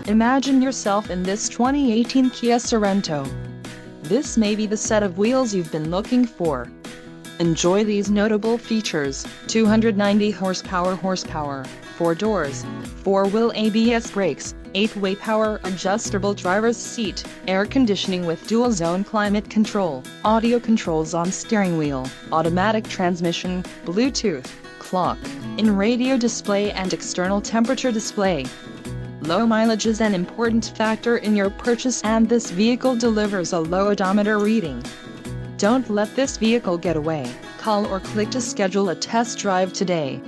Imagine yourself in this 2018 Kia Sorento. This may be the set of wheels you've been looking for. Enjoy these notable features: 290 horsepower, 4 doors, 4-wheel ABS brakes, 8-way power adjustable driver's seat, air conditioning with dual-zone climate control, audio controls on steering wheel, automatic transmission, Bluetooth, clock-in radio display and external temperature display. Low mileage is an important factor in your purchase, and this vehicle delivers a low odometer reading. Don't let this vehicle get away. Call or click to schedule a test drive today.